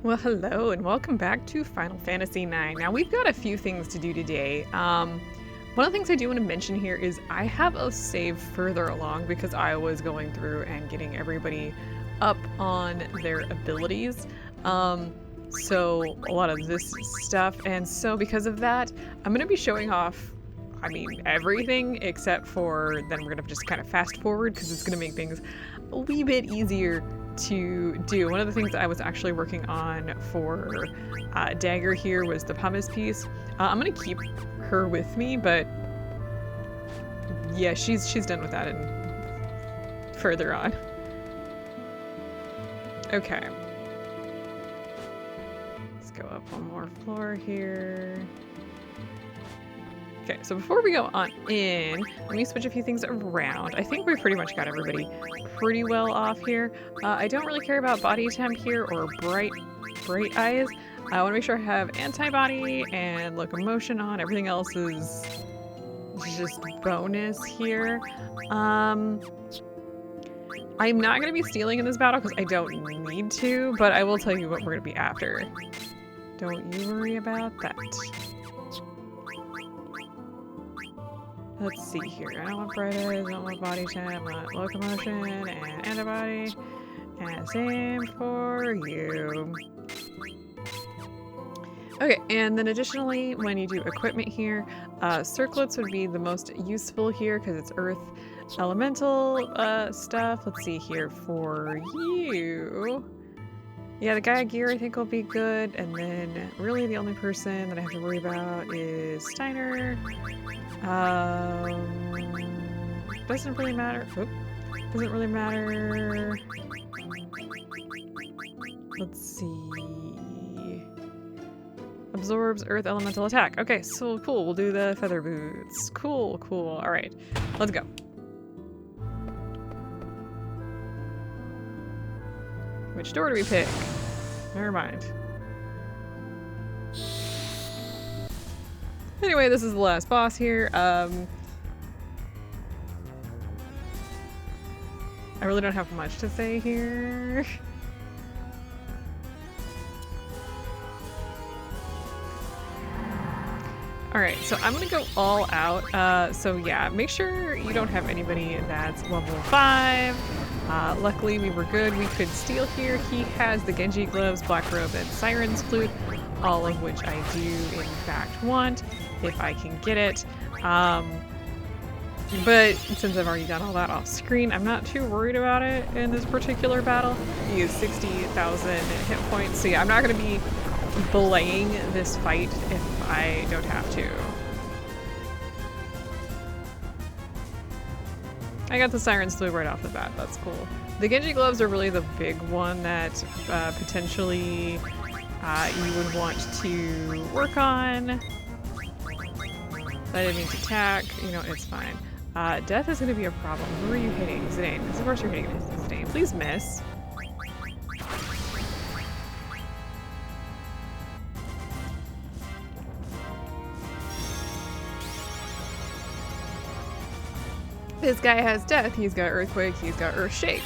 Well, hello and welcome back to Final Fantasy IX. Now, we've got a few things to do today. One of the things I do want to mention here is I have a save further along because I was going through and getting everybody up on their abilities. So a lot of this stuff, and so because of that, I'm going to be showing off, everything except for then we're going to just kind of fast forward because it's going to make things a wee bit easier to do. One of the things I was actually working on for Dagger here was the pumice piece. I'm gonna keep her with me, but yeah, she's done with that and further on. Okay. Let's go up one more floor here. Okay, so before we go on in, let me switch a few things around. I think we've pretty much got everybody pretty well off here. I don't really care about body temp here or bright eyes. I want to make sure I have antibody and locomotion on. Everything else is just bonus here. I'm not going to be stealing in this battle because I don't need to, but I will tell you what we're going to be after. Don't you worry about that. Let's see here. I don't want bright eyes, I don't want body temp, I want locomotion and antibody. And same for you. Okay, and then additionally, when you do equipment here, circlets would be the most useful here because it's earth elemental stuff. Let's see here for you. Yeah, the Gaia gear I think will be good, and then really the only person that I have to worry about is Steiner. Doesn't really matter. Oop. Doesn't really matter. Let's see. Absorbs earth elemental attack. Okay, so cool. We'll do the feather boots. Cool, cool. All right, let's go. Which door do we pick? Never mind. Anyway, this is the last boss here. I really don't have much to say here. Alright, so I'm gonna go all out. So yeah, make sure you don't have anybody that's level 5. Luckily we were good. We could steal here. He has the Genji gloves, black robe, and Siren's flute, all of which I do in fact want, if I can get it. But since I've already done all that off screen, I'm not too worried about it in this particular battle. He has 60,000 hit points, so yeah, I'm not going to be belaying this fight if I don't have to. I got the Siren's flute right off the bat, that's cool. The Genji gloves are really the big one that potentially you would want to work on. I didn't mean to attack, you know, it's fine. Death is going to be a problem. Who are you hitting? Zidane. Of course you're hitting Zidane. Please miss. This guy has death. He's got earthquake. He's got earthshake.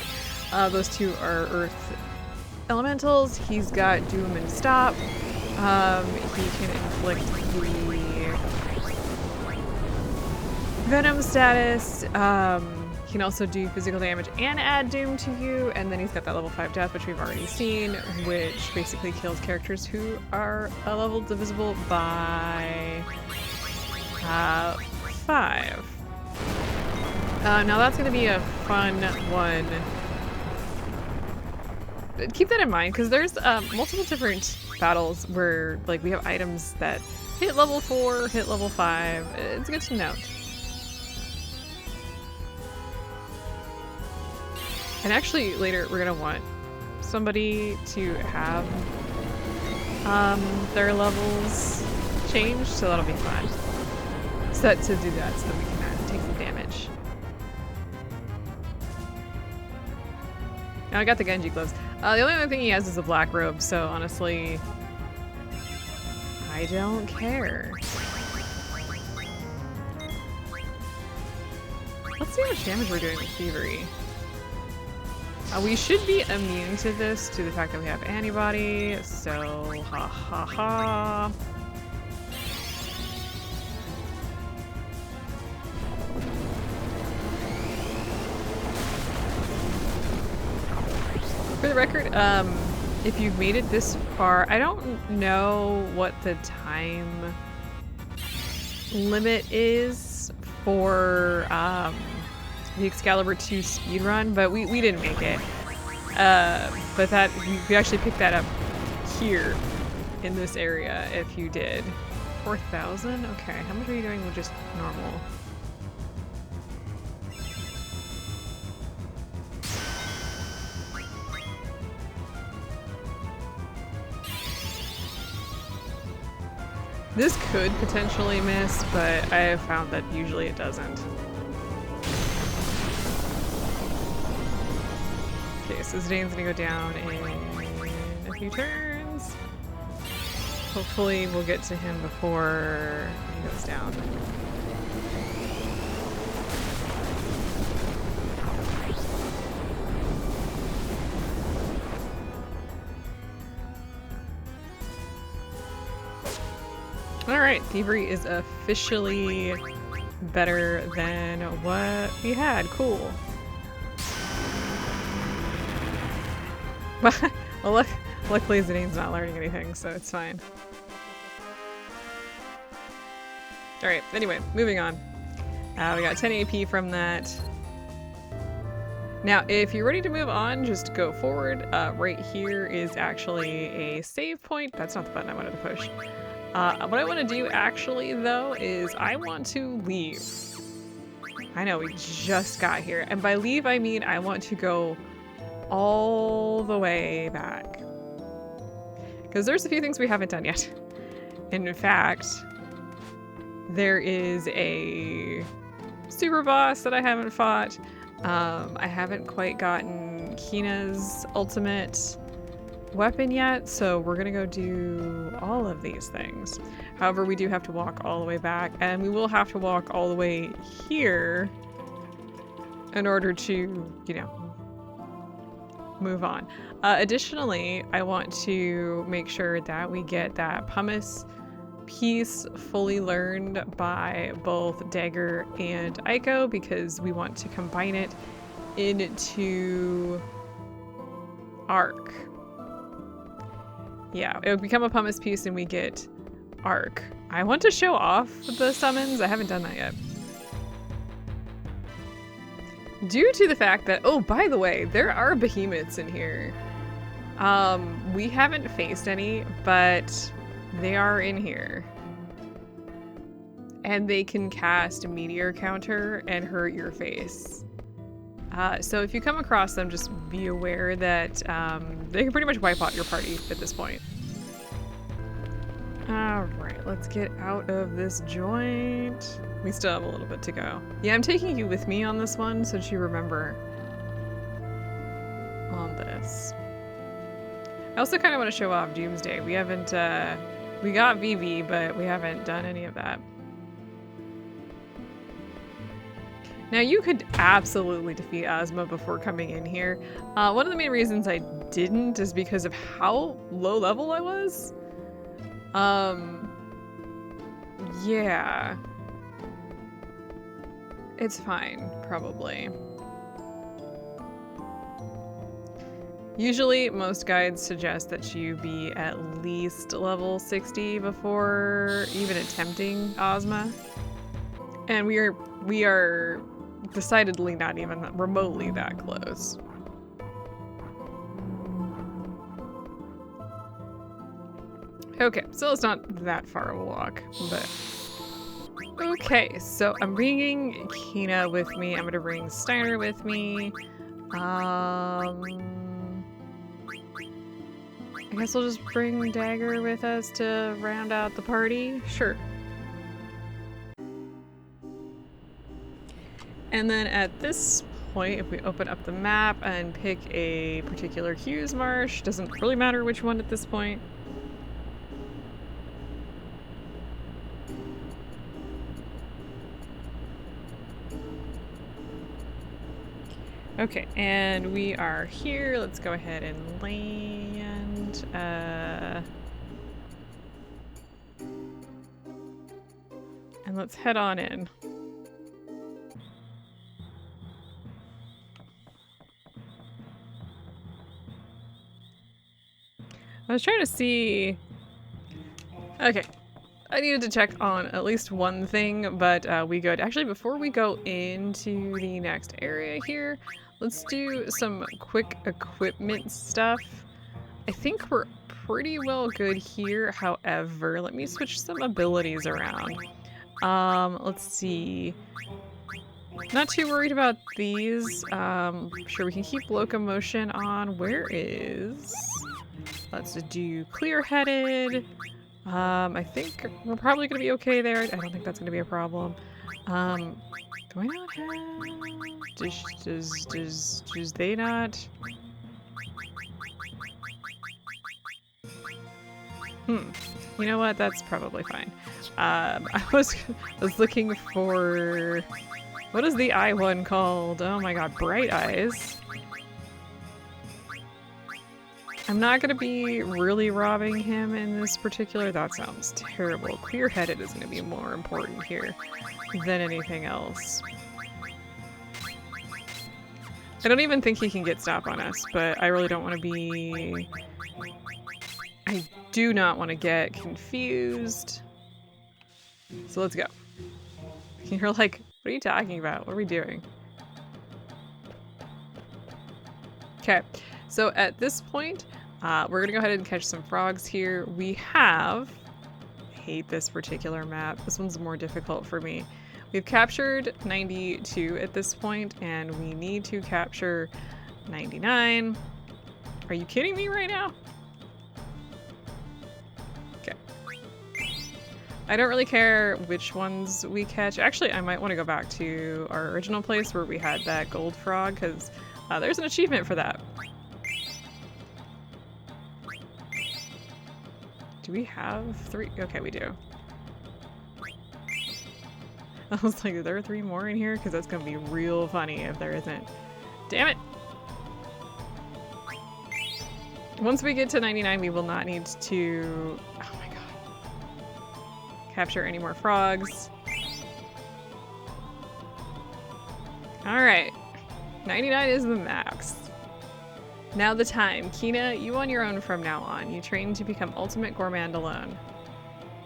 Those two are earth elementals. He's got doom and stop. He can inflict the venom status. He can also do physical damage and add doom to you. And then he's got that level 5 death, which we've already seen, which basically kills characters who are a level divisible by 5. Now that's going to be a fun one. Keep that in mind, because there's multiple different battles where like we have items that hit level 4, hit level 5. It's good to note. And actually later we're going to want somebody to have their levels changed, so that'll be fun. Set to do that so that we can take some damage. Now I got the Genji gloves. The only other thing he has is a black robe, so honestly, I don't care. Let's see how much damage we're doing with Thievery. We should be immune to this, to the fact that we have antibody, so ha ha ha. For the record, if you've made it this far, I don't know what the time limit is for the Excalibur 2 speedrun, but we didn't make it. But that we actually picked that up here in this area if you did. 4,000? Okay, how much are you doing with just normal? This could potentially miss, but I have found that usually it doesn't. Okay, so Zidane's gonna go down in a few turns. Hopefully we'll get to him before he goes down. Alright, Thievery is officially better than what we had. Cool. Well, luckily Zidane's not learning anything, so it's fine. Alright, anyway, moving on. We got 10 AP from that. Now, if you're ready to move on, just go forward. Right here is actually a save point. That's not the button I wanted to push. What I want to do actually, though, is I want to leave. I know, we just got here. And by leave, I mean I want to go all the way back. Because there's a few things we haven't done yet. In fact, there is a super boss that I haven't fought. I haven't quite gotten Kina's ultimate weapon yet, so we're gonna go do all of these things. However, we do have to walk all the way back, and we will have to walk all the way here in order to, you know, move on. Additionally, I want to make sure that we get that pumice piece fully learned by both Dagger and Aiko, because we want to combine it into Arc. Yeah, it would become a pumice piece and we get Arc. I want to show off the summons. I haven't done that yet. Due to the fact that, oh, by the way, there are behemoths in here. We haven't faced any, but they are in here. And they can cast a meteor counter and hurt your face. So if you come across them, just be aware that they can pretty much wipe out your party at this point. Alright, let's get out of this joint. We still have a little bit to go. Yeah, I'm taking you with me on this one so that you remember on this. I also kind of want to show off Doomsday. We haven't, we got VV, but we haven't done any of that. Now, you could absolutely defeat Ozma before coming in here. One of the main reasons I didn't is because of how low level I was. Yeah. It's fine, probably. Usually, most guides suggest that you be at least level 60 before even attempting Ozma. And we are decidedly not even remotely that close. Okay, so it's not that far of a walk, but... Okay, so I'm bringing Kina with me. I'm gonna bring Steiner with me. I guess we'll just bring Dagger with us to round out the party. Sure. And then at this point, if we open up the map and pick a particular Hughes Marsh, doesn't really matter which one at this point. Okay, and we are here. Let's go ahead and land. And let's head on in. I was trying to see... Okay. I needed to check on at least one thing, but we good. Actually, before we go into the next area here, let's do some quick equipment stuff. I think we're pretty well good here. However, let me switch some abilities around. Let's see. Not too worried about these. Sure, we can keep locomotion on. Where is... Let's do clear-headed. I think we're probably gonna be okay there. I don't think that's gonna be a problem. Do I not have... Does they not... You know what? That's probably fine. I was looking for... What is the eye one called? Oh my god, Bright Eyes. I'm not gonna be really robbing him in this particular. That sounds terrible. Clear-headed is gonna be more important here than anything else. I don't even think he can get stop on us, but I really don't want to be... I do not want to get confused. So let's go. You're like, what are you talking about? What are we doing? Okay, so at this point, we're gonna go ahead and catch some frogs here. We have... I hate this particular map. This one's more difficult for me. We've captured 92 at this point, and we need to capture 99. Are you kidding me right now? Okay. I don't really care which ones we catch. Actually, I might want to go back to our original place where we had that gold frog, because there's an achievement for that. Do we have 3? Okay, we do. I was like, are there 3 more in here? Because that's going to be real funny if there isn't. Damn it! Once we get to 99, we will not need to... Oh my god. Capture any more frogs. Alright. 99 is the max. Now the time. Kina, you on your own from now on. You train to become ultimate gourmand alone.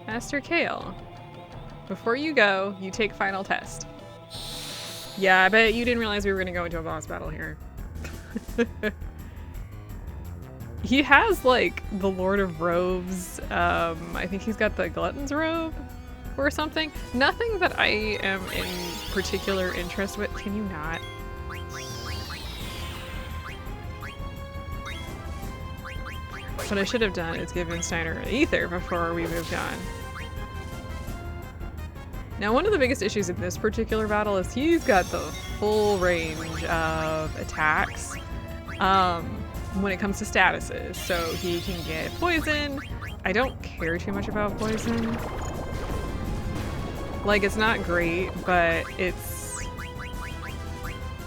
Master Kale. Before you go, you take final test. Yeah, I bet you didn't realize we were going to go into a boss battle here. He has, like, the Lord of Robes. I think he's got the Glutton's Robe or something. Nothing that I am in particular interest with. Can you not? What I should have done is given Steiner Ether before we moved on. Now, one of the biggest issues in this particular battle is he's got the full range of attacks when it comes to statuses. So he can get poison. I don't care too much about poison. Like, it's not great, but it's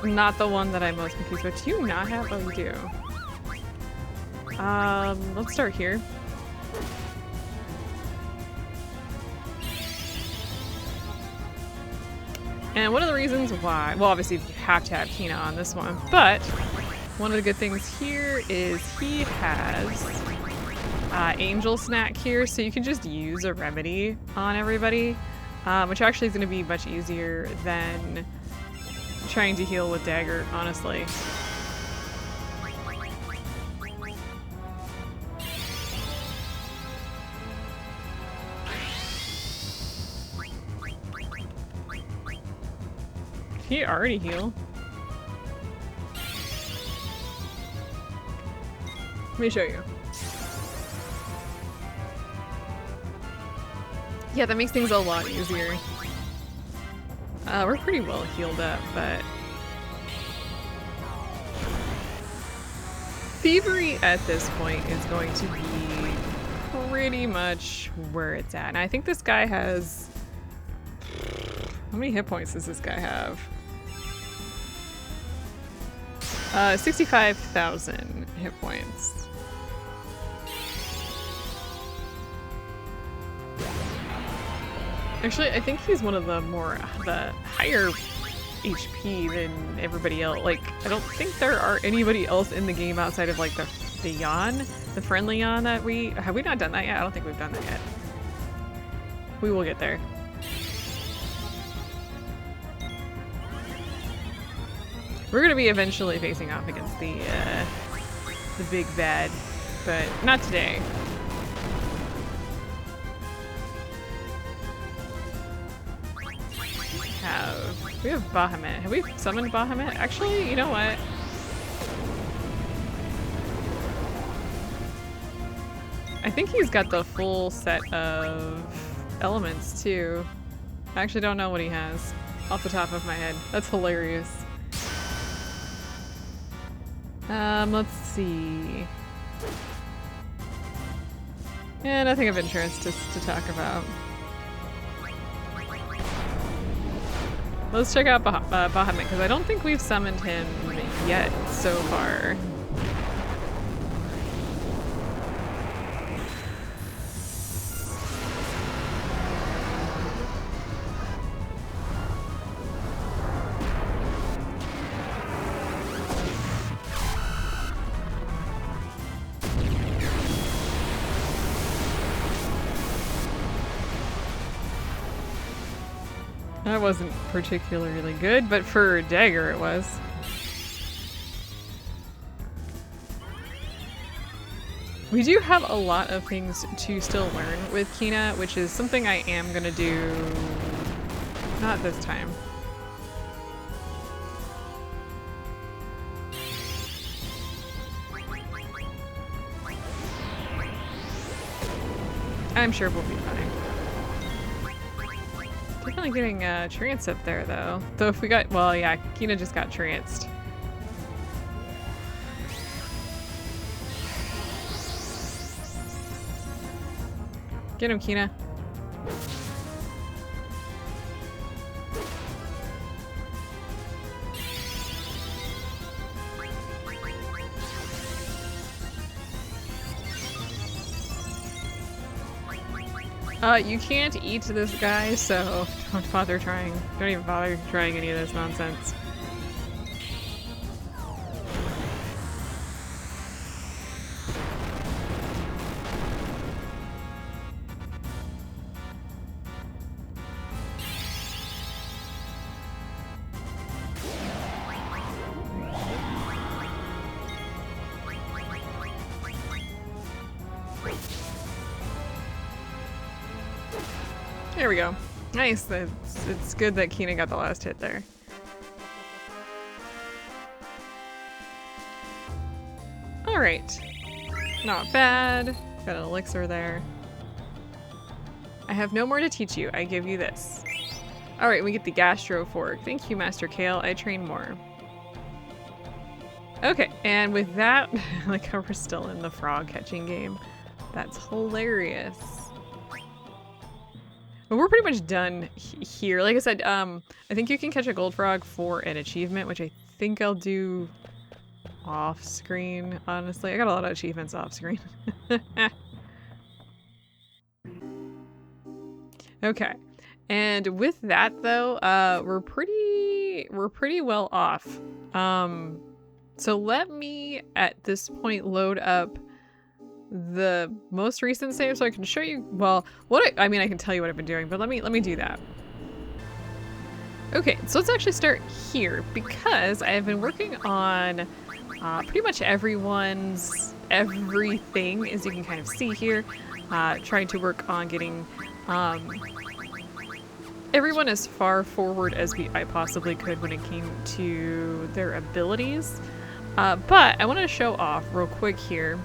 not the one that I'm most confused with. Do you not have? Oh, you do. Let's start here. And one of the reasons why, well, obviously you have to have Kina on this one, but one of the good things here is he has Angel Snack here, so you can just use a remedy on everybody, which actually is going to be much easier than trying to heal with Dagger, honestly. He already heal. Let me show you. Yeah, that makes things a lot easier. We're pretty well healed up, but... Thievery at this point is going to be pretty much where it's at. And I think this guy has... How many hit points does this guy have? 65,000 hit points. Actually, I think he's one of the higher HP than everybody else. Like, I don't think there are anybody else in the game outside of like the Yan, the friendly Yan that have we not done that yet? I don't think we've done that yet. We will get there. We're gonna be eventually facing off against the big bad, but not today. We have Bahamut. Have we summoned Bahamut? Actually, you know what? I think he's got the full set of elements too. I actually don't know what he has off the top of my head. That's hilarious. Let's see. Yeah, nothing of interest to talk about. Let's check out Bahamut, because I don't think we've summoned him yet so far. That wasn't particularly good, but for dagger it was. We do have a lot of things to still learn with Kina, which is something I am gonna do not this time. I'm sure we'll be fine. Definitely getting tranced up there though. Though if we got, well yeah, Kina just got tranced. Get him, Kina. You can't eat this guy, so don't bother trying. Don't even bother trying any of this nonsense. There we go. Nice. It's good that Kina got the last hit there. Alright. Not bad. Got an elixir there. I have no more to teach you. I give you this. Alright, we get the Gastro Fork. Thank you, Master Kale. I train more. Okay, and with that, like how we're still in the frog catching game. That's hilarious. But we're pretty much done here. Like I said, I think you can catch a gold frog for an achievement, which I think I'll do off screen, honestly. I got a lot of achievements off screen. Okay. And with that though, we're pretty well off. So let me at this point load up the most recent save so I can show you, well, I mean I can tell you what I've been doing, but let me do that. Okay, so let's actually start here because I have been working on pretty much everything, as you can kind of see here, trying to work on getting everyone as far forward as I possibly could when it came to their abilities. But I want to show off real quick here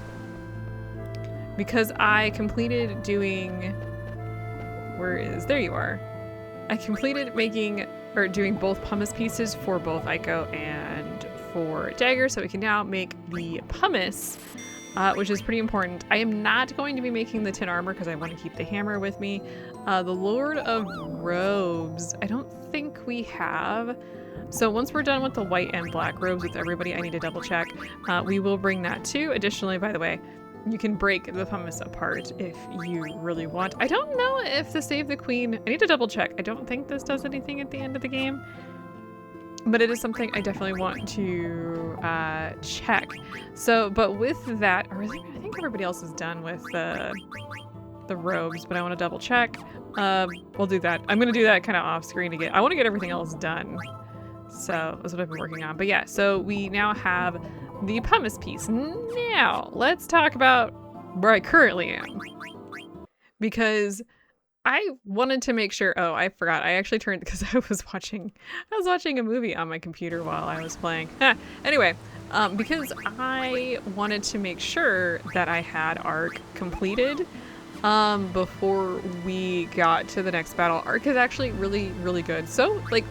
because I completed doing, there you are. I completed doing both pumice pieces for both Aiko and for Dagger, so we can now make the pumice, which is pretty important. I am not going to be making the tin armor because I want to keep the hammer with me. The Lord of Robes, I don't think we have. So once we're done with the white and black robes with everybody, I need to double check. We will bring that too. Additionally, by the way, you can break the pumice apart if you really want. I don't know if the Save the Queen, I need to double check. I don't think this does anything at the end of the game, but it is something I definitely want to check. So, but with that, I think everybody else is done with the robes, but I want to double check. We'll do that. I'm going to do that kind of off screen to I want to get everything else done. So that's what I've been working on. But yeah, so we now have the pumice piece. Now, let's talk about where I currently am. Because I wanted to make sure, oh, I forgot. I actually turned, because I was watching a movie on my computer while I was playing. Anyway, because I wanted to make sure that I had Arc completed before we got to the next battle. Arc is actually really, really good. So, like,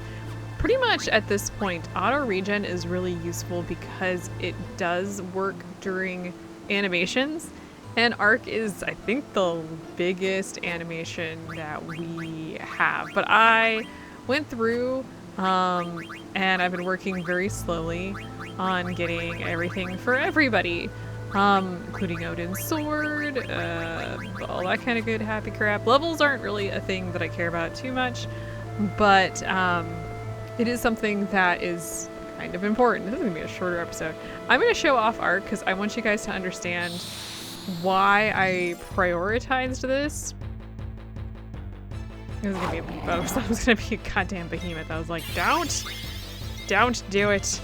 pretty much at this point, auto regen is really useful because it does work during animations, and Arc is, I think, the biggest animation that we have. But I went through and I've been working very slowly on getting everything for everybody, including Odin's sword, all that kind of good happy crap. Levels aren't really a thing that I care about too much, but it is something that is kind of important. This is going to be a shorter episode. I'm going to show off Arc because I want you guys to understand why I prioritized this. It was going to be a beepo, so it was going to be a goddamn behemoth. I was like, don't do it.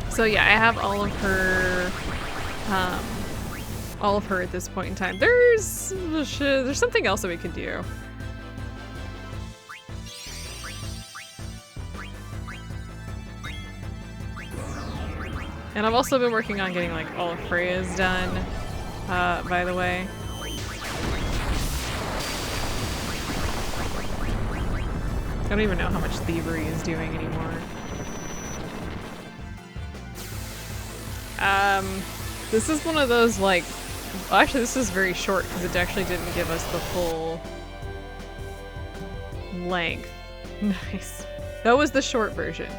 So yeah, I have all of her at this point in time. There's something else that we could do. And I've also been working on getting like all of Freya's done, by the way. I don't even know how much thievery is doing anymore. This is one of those like, well, actually this is very short because it actually didn't give us the full length. Nice. That was the short version.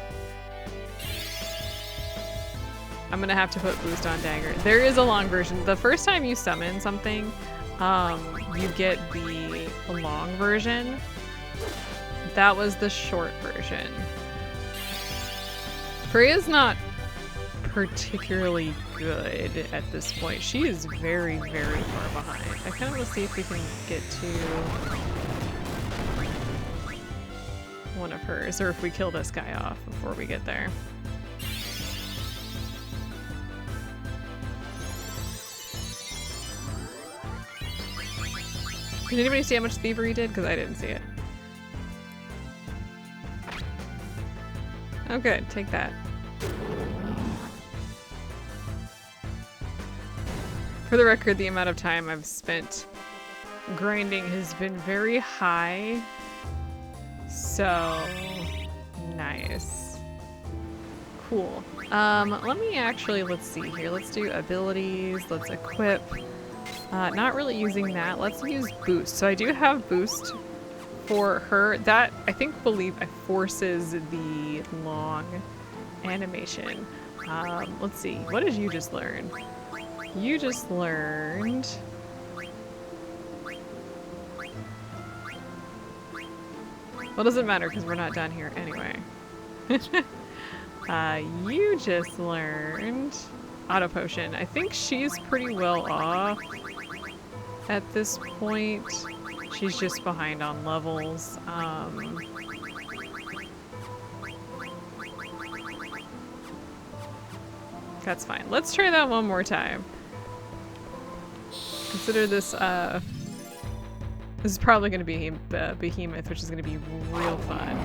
I'm gonna have to put boost on dagger. There is a long version. The first time you summon something, you get the long version. That was the short version. Freya's not particularly good at this point. She is very, very far behind. I kind of want to see if we can get to one of hers, or if we kill this guy off before we get there. Did anybody see how much thievery did? Because I didn't see it. Oh good, take that. For the record, the amount of time I've spent grinding has been very high. So nice. Cool. Let me actually, let's see here. Let's do abilities, let's equip. Not really using that. Let's use boost. So I do have boost for her. That, I believe forces the long animation. Let's see. What did you just learn? You just learned... Well, it doesn't matter because we're not done here anyway. You just learned auto potion. I think she's pretty well off at this point. She's just behind on levels. That's fine. Let's try that one more time. Consider this, this is probably going to be a behemoth, which is going to be real fun.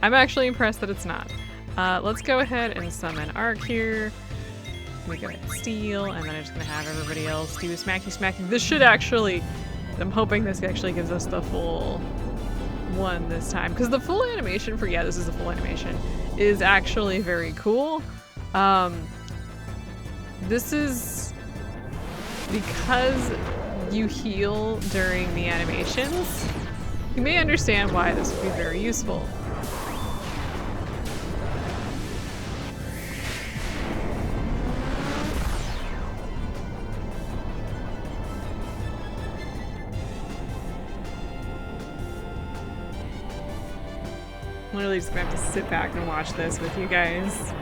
I'm actually impressed that it's not. Let's go ahead and summon Arc here. We go ahead and steal, and then I'm just going to have everybody else do smacky smacky. This should actually, I'm hoping this actually gives us the full one this time. Because the full animation for, yeah, this is a full animation, is actually very cool. This is because you heal during the animations. You may understand why this would be very useful. Literally just gonna have to sit back and watch this with you guys.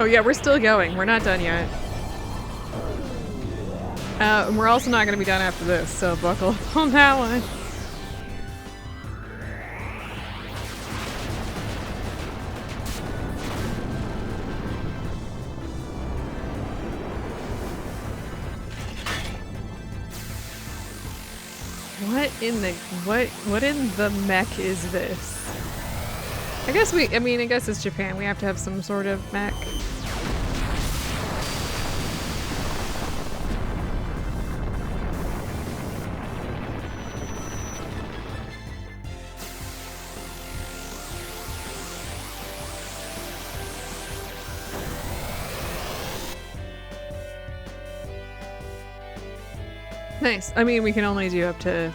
Oh yeah, we're still going. We're not done yet. And we're also not going to be done after this, so buckle up on that one. What in the mech is this? I guess it's Japan. We have to have some sort of mech. Nice. I mean, we can only do up to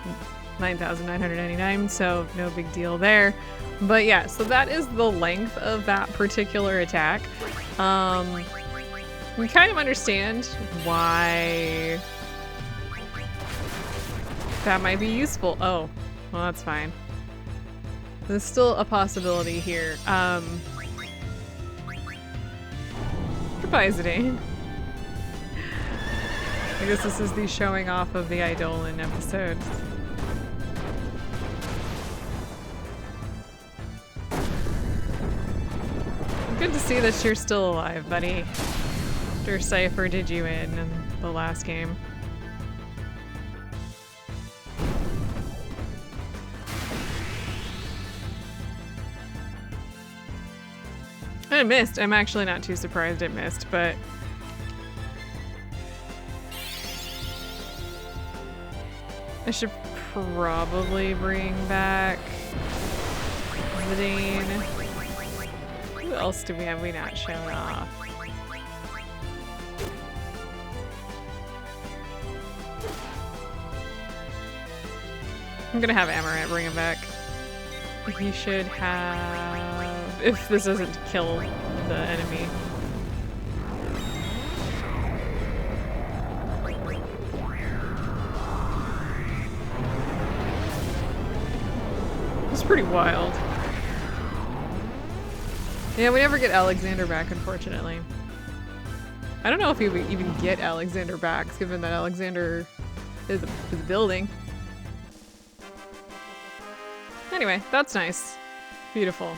9,999, so no big deal there. But yeah, so that is the length of that particular attack. We kind of understand why that might be useful. Oh, well, that's fine. There's still a possibility here. Goodbye, Zidane. I guess this is the showing off of the Eidolon episode. Good to see that you're still alive, buddy. After Cypher did you in the last game. And it missed. I'm actually not too surprised it missed, but I should probably bring back Zidane. Who else do we have we not shown off? I'm gonna have Amaranth bring him back. He should have... if this doesn't kill the enemy. It's pretty wild. Yeah, we never get Alexander back, unfortunately. I don't know if we would even get Alexander back, given that Alexander is building. Anyway, that's nice. Beautiful.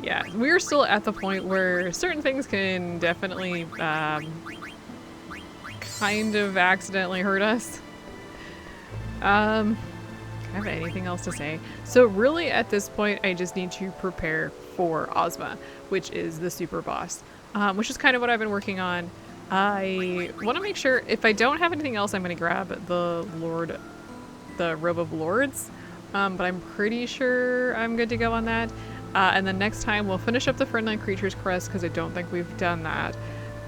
Yeah, we're still at the point where certain things can definitely kind of accidentally hurt us. Do I have anything else to say? So really at this point I just need to prepare for Ozma, which is the super boss, which is kind of what I've been working on. I want to make sure if I don't have anything else I'm going to grab the Robe of Lords, but I'm pretty sure I'm good to go on that. And then next time we'll finish up the Friendly Creatures quest because I don't think we've done that.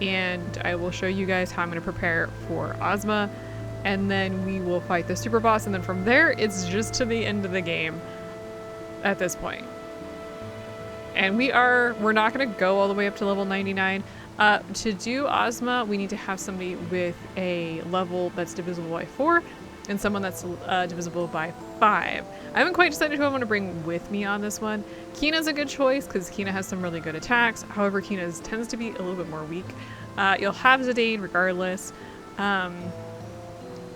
And I will show you guys how I'm going to prepare for Ozma. And then we will fight the super boss. And then from there, it's just to the end of the game at this point. And we're not going to go all the way up to level 99. To do Ozma, we need to have somebody with a level that's divisible by 4 and someone that's divisible by 5. I haven't quite decided who I want to bring with me on this one. Kina's a good choice because Kina has some really good attacks. However, Kina tends to be a little bit more weak. You'll have Zidane regardless.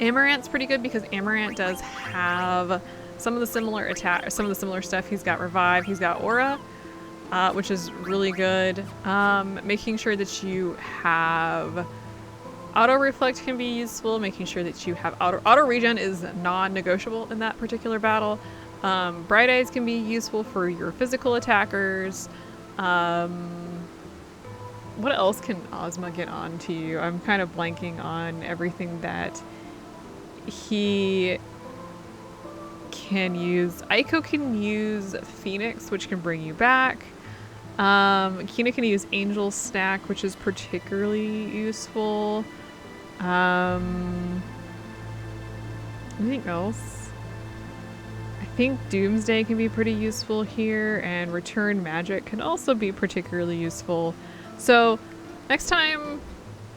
Amaranth's pretty good because Amaranth does have some of the similar stuff. He's got Revive, he's got Aura, which is really good. Making sure that you have Auto Reflect can be useful. Making sure that you have auto regen is non-negotiable in that particular battle. Bright Eyes can be useful for your physical attackers. What else can Ozma get onto you? I'm kind of blanking on everything that he can use. Aiko can use Phoenix, which can bring you back. Kina can use Angel Stack, which is particularly useful. Anything else? I think Doomsday can be pretty useful here, and Return Magic can also be particularly useful. So, next time,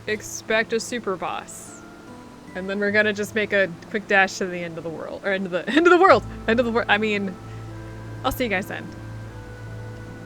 expect a super boss. And then we're gonna just make a quick dash to the end of the world. Or end of the world! I mean, I'll see you guys then.